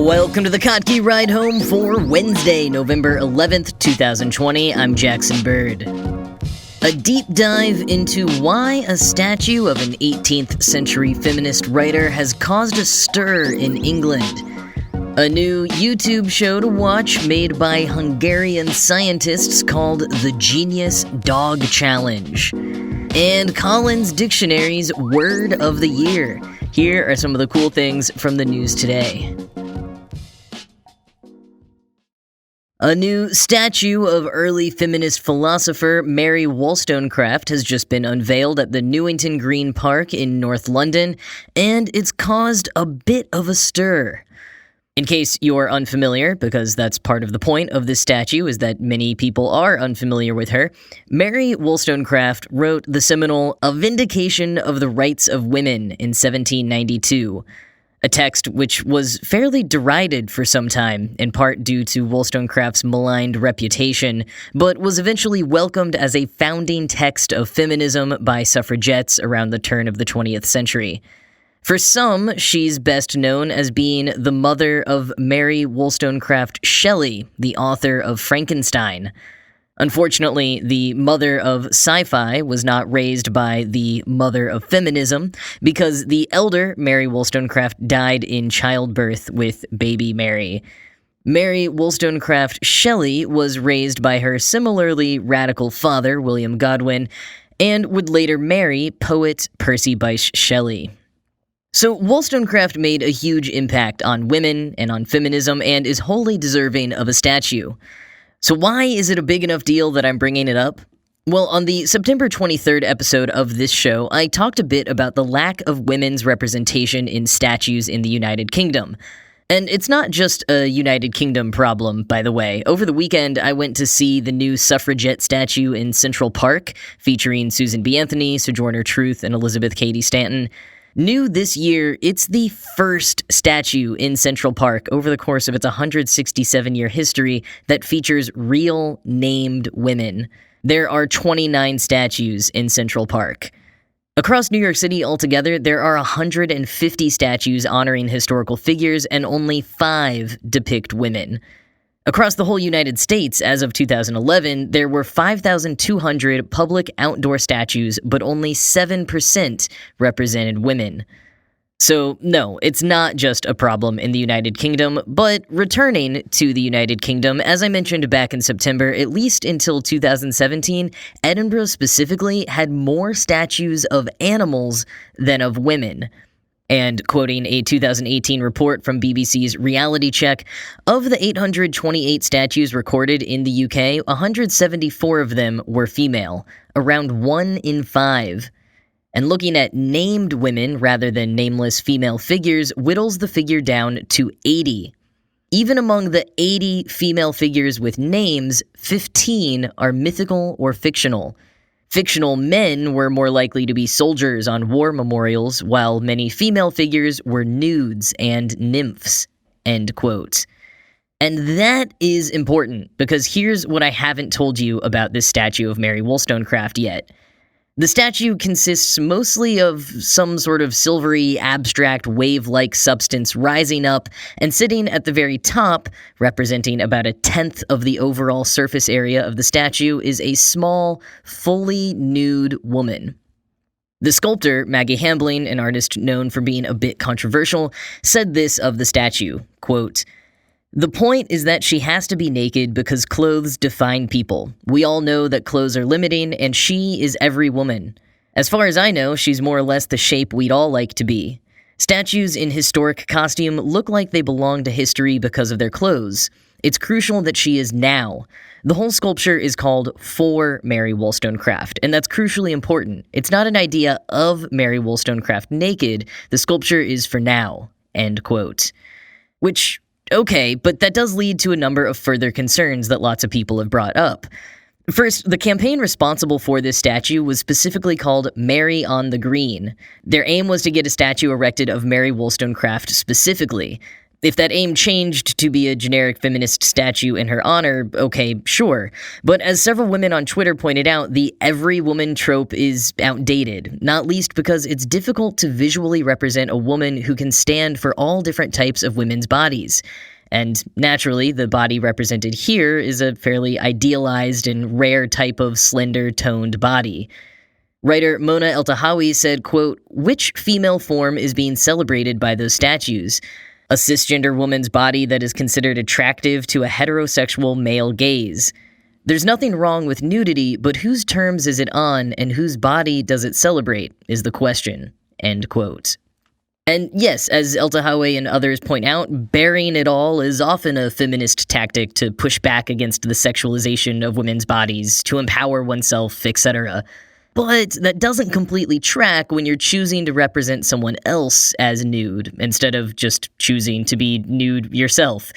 Welcome to the Kottke Ride Home for Wednesday, November 11th, 2020. I'm Jackson Bird. A deep dive into why a statue of an 18th century feminist writer has caused a stir in England. A new YouTube show to watch made by Hungarian scientists called the Genius Dog Challenge. And Collins Dictionary's Word of the Year. Here are some of the cool things from the news today. A new statue of early feminist philosopher Mary Wollstonecraft has just been unveiled at the Newington Green Park in North London, and it's caused a bit of a stir. In case you're unfamiliar, because that's part of the point of this statue is that many people are unfamiliar with her, Mary Wollstonecraft wrote the seminal A Vindication of the Rights of Women in 1792, a text which was fairly derided for some time, in part due to Wollstonecraft's maligned reputation, but was eventually welcomed as a founding text of feminism by suffragettes around the turn of the 20th century. For some, she's best known as being the mother of Mary Wollstonecraft Shelley, the author of Frankenstein. Unfortunately, the mother of sci-fi was not raised by the mother of feminism, because the elder Mary Wollstonecraft died in childbirth with baby Mary. Mary Wollstonecraft Shelley was raised by her similarly radical father, William Godwin, and would later marry poet Percy Bysshe Shelley. So Wollstonecraft made a huge impact on women and on feminism and is wholly deserving of a statue. So why is it a big enough deal that I'm bringing it up? Well, on the September 23rd episode of this show, I talked a bit about the lack of women's representation in statues in the United Kingdom. And it's not just a United Kingdom problem, by the way. Over the weekend, I went to see the new suffragette statue in Central Park, featuring Susan B. Anthony, Sojourner Truth, and Elizabeth Cady Stanton. New this year, it's the first statue in Central Park over the course of its 167-year history that features real named women. There are 29 statues in Central Park. Across New York City altogether, there are 150 statues honoring historical figures, and only 5 depict women. Across the whole United States, as of 2011, there were 5,200 public outdoor statues, but only 7% represented women. So, no, it's not just a problem in the United Kingdom, but returning to the United Kingdom, as I mentioned back in September, at least until 2017, Edinburgh specifically had more statues of animals than of women. And quoting a 2018 report from BBC's Reality Check, of the 828 statues recorded in the UK, 174 of them were female, around 1 in 5. And looking at named women rather than nameless female figures whittles the figure down to 80. Even among the 80 female figures with names, 15 are mythical or fictional. Fictional men were more likely to be soldiers on war memorials, while many female figures were nudes and nymphs." End quote. And that is important, because here's what I haven't told you about this statue of Mary Wollstonecraft yet. The statue consists mostly of some sort of silvery, abstract, wave-like substance rising up, and sitting at the very top, representing about 1/10 of the overall surface area of the statue, is a small, fully nude woman. The sculptor, Maggie Hambling, an artist known for being a bit controversial, said this of the statue, quote, "The point is that she has to be naked because clothes define people. We all know that clothes are limiting, and she is every woman. As far as I know, she's more or less the shape we'd all like to be. Statues in historic costume look like they belong to history because of their clothes. It's crucial that she is now. The whole sculpture is called For Mary Wollstonecraft, and that's crucially important. It's not an idea of Mary Wollstonecraft naked. The sculpture is for now." End quote. Which, okay, but that does lead to a number of further concerns that lots of people have brought up. First, the campaign responsible for this statue was specifically called Mary on the Green. Their aim was to get a statue erected of Mary Wollstonecraft specifically. If that aim changed to be a generic feminist statue in her honor, okay, sure. But as several women on Twitter pointed out, the every woman trope is outdated, not least because it's difficult to visually represent a woman who can stand for all different types of women's bodies. And naturally, the body represented here is a fairly idealized and rare type of slender, toned body. Writer Mona Eltahawy said, quote, "Which female form is being celebrated by those statues? A cisgender woman's body that is considered attractive to a heterosexual male gaze. There's nothing wrong with nudity, but whose terms is it on and whose body does it celebrate is the question." End quote. And yes, as Eltahawy and others point out, burying it all is often a feminist tactic to push back against the sexualization of women's bodies, to empower oneself, etc. But that doesn't completely track when you're choosing to represent someone else as nude, instead of just choosing to be nude yourself.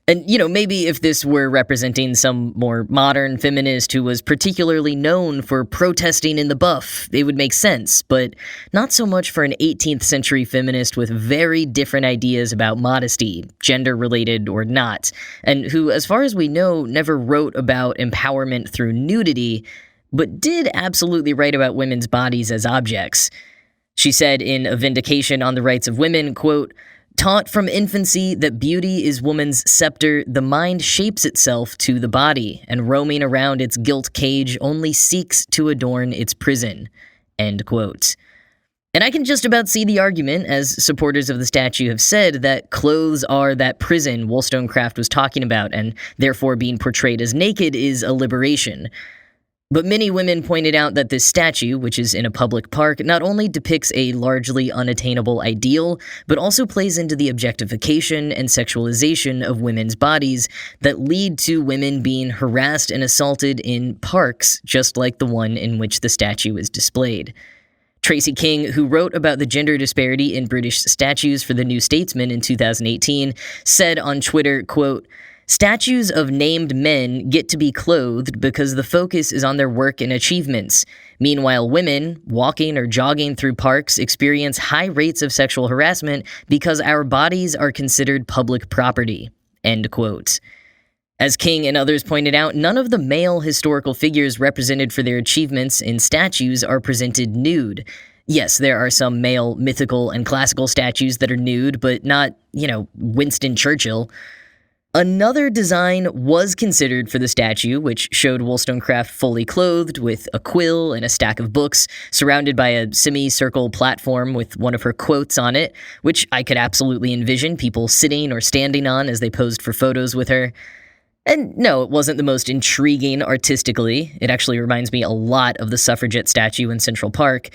And, maybe if this were representing some more modern feminist who was particularly known for protesting in the buff, it would make sense, but not so much for an 18th century feminist with very different ideas about modesty, gender-related or not, and who, as far as we know, never wrote about empowerment through nudity, but did absolutely write about women's bodies as objects. She said in A Vindication on the Rights of Women, quote, "Taught from infancy that beauty is woman's scepter, the mind shapes itself to the body, and roaming around its gilt cage only seeks to adorn its prison." End quote. And I can just about see the argument, as supporters of the statue have said, that clothes are that prison Wollstonecraft was talking about, and therefore being portrayed as naked is a liberation. But many women pointed out that this statue, which is in a public park, not only depicts a largely unattainable ideal, but also plays into the objectification and sexualization of women's bodies that lead to women being harassed and assaulted in parks, just like the one in which the statue is displayed. Tracy King, who wrote about the gender disparity in British statues for The New Statesman in 2018, said on Twitter, quote, "Statues of named men get to be clothed because the focus is on their work and achievements. Meanwhile, women, walking or jogging through parks, experience high rates of sexual harassment because our bodies are considered public property." End quote. As King and others pointed out, none of the male historical figures represented for their achievements in statues are presented nude. Yes, there are some male mythical and classical statues that are nude, but not, Winston Churchill. Another design was considered for the statue, which showed Wollstonecraft fully clothed with a quill and a stack of books, surrounded by a semicircle platform with one of her quotes on it, which I could absolutely envision people sitting or standing on as they posed for photos with her. And no, it wasn't the most intriguing artistically. It actually reminds me a lot of the suffragette statue in Central Park.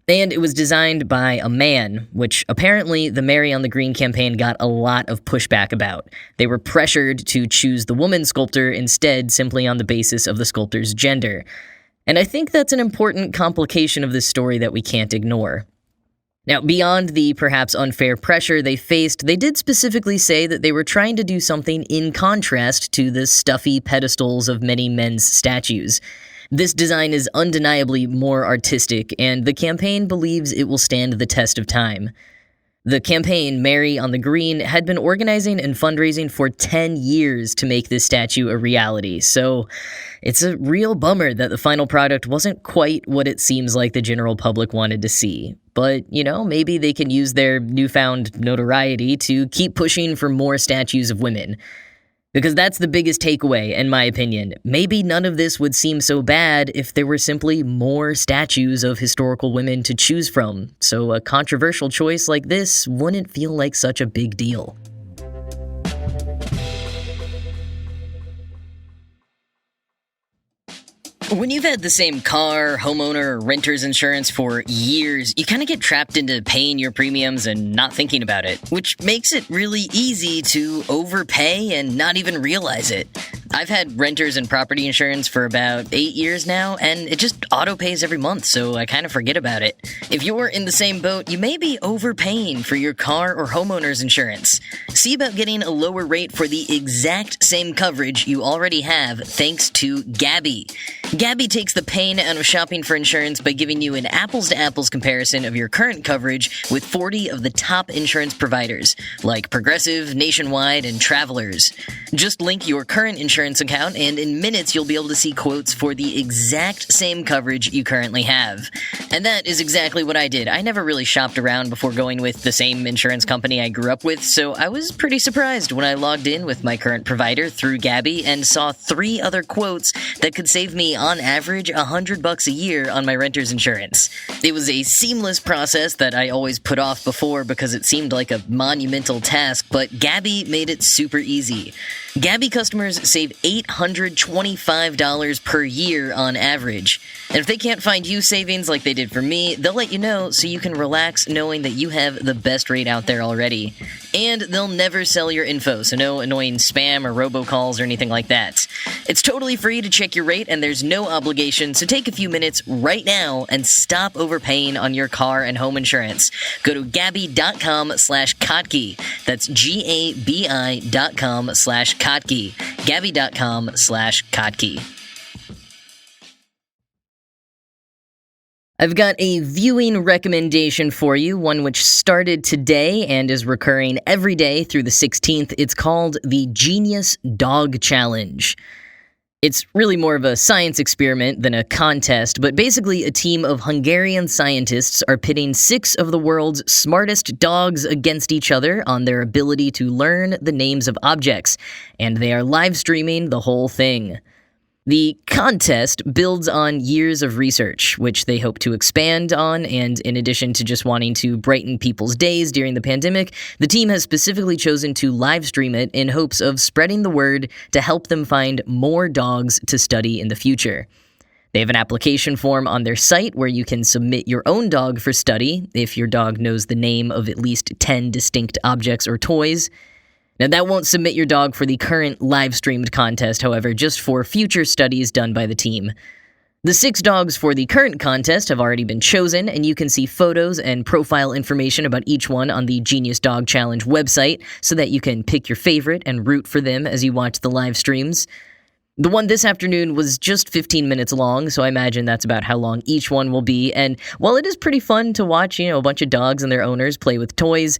And it was designed by a man, which apparently the Mary on the Green campaign got a lot of pushback about. They were pressured to choose the woman sculptor instead, simply on the basis of the sculptor's gender. And I think that's an important complication of this story that we can't ignore. Now, beyond the perhaps unfair pressure they faced, they did specifically say that they were trying to do something in contrast to the stuffy pedestals of many men's statues. This design is undeniably more artistic, and the campaign believes it will stand the test of time. The campaign, Mary on the Green, had been organizing and fundraising for 10 years to make this statue a reality, so it's a real bummer that the final product wasn't quite what it seems like the general public wanted to see. But, maybe they can use their newfound notoriety to keep pushing for more statues of women. Because that's the biggest takeaway, in my opinion. Maybe none of this would seem so bad if there were simply more statues of historical women to choose from, so a controversial choice like this wouldn't feel like such a big deal. When you've had the same car, homeowner, or renter's insurance for years, you kind of get trapped into paying your premiums and not thinking about it, which makes it really easy to overpay and not even realize it. I've had renters and property insurance for about 8 years now, and it just auto-pays every month, so I kind of forget about it. If you're in the same boat, you may be overpaying for your car or homeowner's insurance. See about getting a lower rate for the exact same coverage you already have thanks to Gabi. Gabi takes the pain out of shopping for insurance by giving you an apples-to-apples comparison of your current coverage with 40 of the top insurance providers, like Progressive, Nationwide, and Travelers. Just link your current insurance account, and in minutes you'll be able to see quotes for the exact same coverage you currently have. And that is exactly what I did. I never really shopped around before going with the same insurance company I grew up with, so I was pretty surprised when I logged in with my current provider through Gabi and saw 3 other quotes that could save me on average $100 a year on my renter's insurance. It was a seamless process that I always put off before because it seemed like a monumental task, but Gabi made it super easy. Gabi customers save $825 per year on average. And if they can't find you savings like they did for me, they'll let you know so you can relax knowing that you have the best rate out there already. And they'll never sell your info, so no annoying spam or robocalls or anything like that. It's totally free to check your rate and there's no obligation, so take a few minutes right now and stop overpaying on your car and home insurance. Go to Gabi.com/Kotke. That's GABI.com/Kotke. Gabi.com/Kotke. I've got a viewing recommendation for you, one which started today and is recurring every day through the 16th. It's called the Genius Dog Challenge. It's really more of a science experiment than a contest, but basically a team of Hungarian scientists are pitting 6 of the world's smartest dogs against each other on their ability to learn the names of objects, and they are live streaming the whole thing. The contest builds on years of research, which they hope to expand on, and in addition to just wanting to brighten people's days during the pandemic, the team has specifically chosen to live stream it in hopes of spreading the word to help them find more dogs to study in the future. They have an application form on their site where you can submit your own dog for study if your dog knows the name of at least 10 distinct objects or toys. Now, that won't submit your dog for the current live-streamed contest, however, just for future studies done by the team. The 6 dogs for the current contest have already been chosen, and you can see photos and profile information about each one on the Genius Dog Challenge website so that you can pick your favorite and root for them as you watch the live streams. The one this afternoon was just 15 minutes long, so I imagine that's about how long each one will be, and while it is pretty fun to watch, a bunch of dogs and their owners play with toys,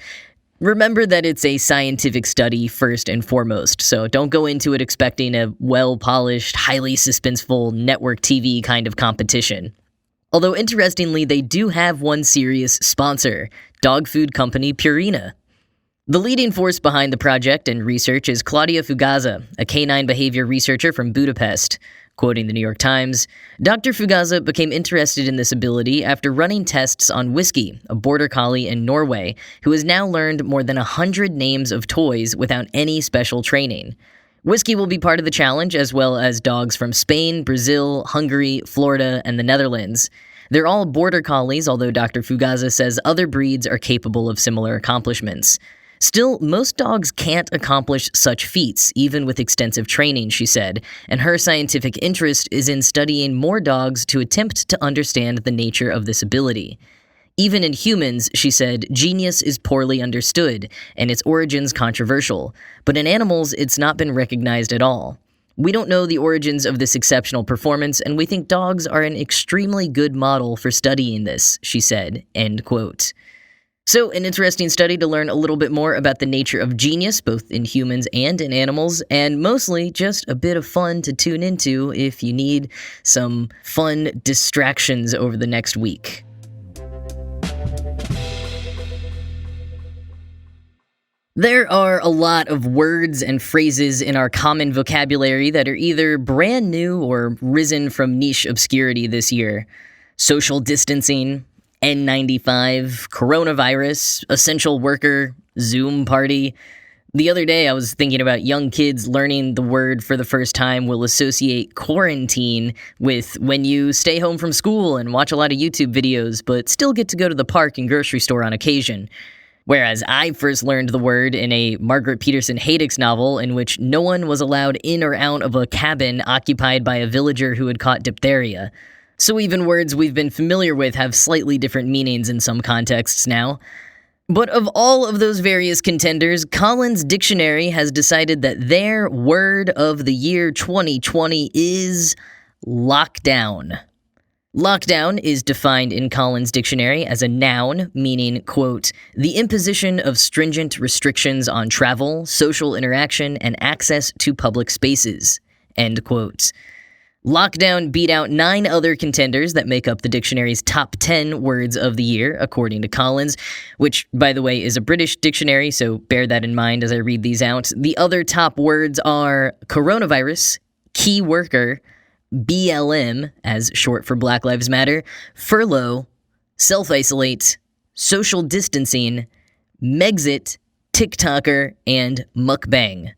remember that it's a scientific study first and foremost, so don't go into it expecting a well-polished, highly suspenseful network TV kind of competition. Although interestingly, they do have one serious sponsor, dog food company Purina. The leading force behind the project and research is Claudia Fugaza, a canine behavior researcher from Budapest. Quoting the New York Times, Dr. Fugaza became interested in this ability after running tests on Whiskey, a border collie in Norway, who has now learned more than 100 names of toys without any special training. Whiskey will be part of the challenge, as well as dogs from Spain, Brazil, Hungary, Florida, and the Netherlands. They're all border collies, although Dr. Fugaza says other breeds are capable of similar accomplishments. Still, most dogs can't accomplish such feats, even with extensive training, she said, and her scientific interest is in studying more dogs to attempt to understand the nature of this ability. Even in humans, she said, genius is poorly understood, and its origins controversial, but in animals, it's not been recognized at all. We don't know the origins of this exceptional performance, and we think dogs are an extremely good model for studying this, she said, end quote. So, an interesting study to learn a little bit more about the nature of genius, both in humans and in animals, and mostly just a bit of fun to tune into if you need some fun distractions over the next week. There are a lot of words and phrases in our common vocabulary that are either brand new or risen from niche obscurity this year. Social distancing, N95, coronavirus, essential worker, Zoom party. The other day I was thinking about young kids learning the word for the first time will associate quarantine with when you stay home from school and watch a lot of YouTube videos, but still get to go to the park and grocery store on occasion. Whereas I first learned the word in a Margaret Peterson Haydix novel in which no one was allowed in or out of a cabin occupied by a villager who had caught diphtheria. So even words we've been familiar with have slightly different meanings in some contexts now. But of all of those various contenders, Collins Dictionary has decided that their word of the year 2020 is lockdown. Lockdown is defined in Collins Dictionary as a noun meaning, quote, the imposition of stringent restrictions on travel, social interaction, and access to public spaces, end quote. Lockdown beat out 9 other contenders that make up the dictionary's top 10 words of the year, according to Collins, which, by the way, is a British dictionary, so bear that in mind as I read these out. The other top words are coronavirus, key worker, BLM, as short for Black Lives Matter, furlough, self-isolate, social distancing, Megxit, TikToker, and mukbang.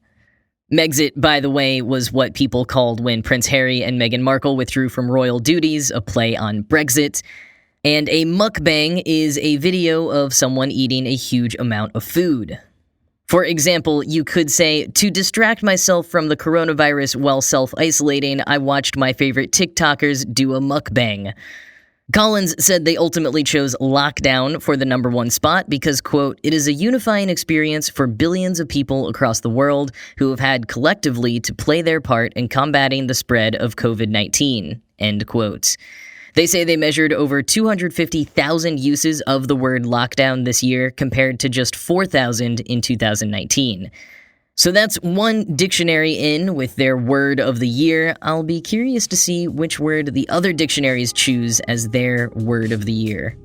Megxit, by the way, was what people called when Prince Harry and Meghan Markle withdrew from royal duties, a play on Brexit. And a mukbang is a video of someone eating a huge amount of food. For example, you could say, to distract myself from the coronavirus while self-isolating, I watched my favorite TikTokers do a mukbang. Collins said they ultimately chose lockdown for the number 1 spot because, quote, it is a unifying experience for billions of people across the world who have had collectively to play their part in combating the spread of COVID-19, end quote. They say they measured over 250,000 uses of the word lockdown this year compared to just 4,000 in 2019. So that's one dictionary in with their word of the year. I'll be curious to see which word the other dictionaries choose as their word of the year.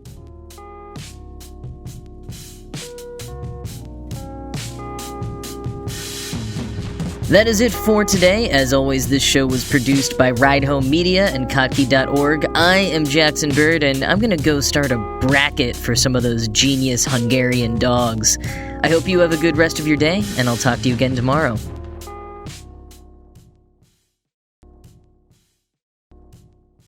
That is it for today. As always, this show was produced by Ride Home Media and Kottke.org. I am Jackson Bird, and I'm going to go start a bracket for some of those genius Hungarian dogs. I hope you have a good rest of your day, and I'll talk to you again tomorrow.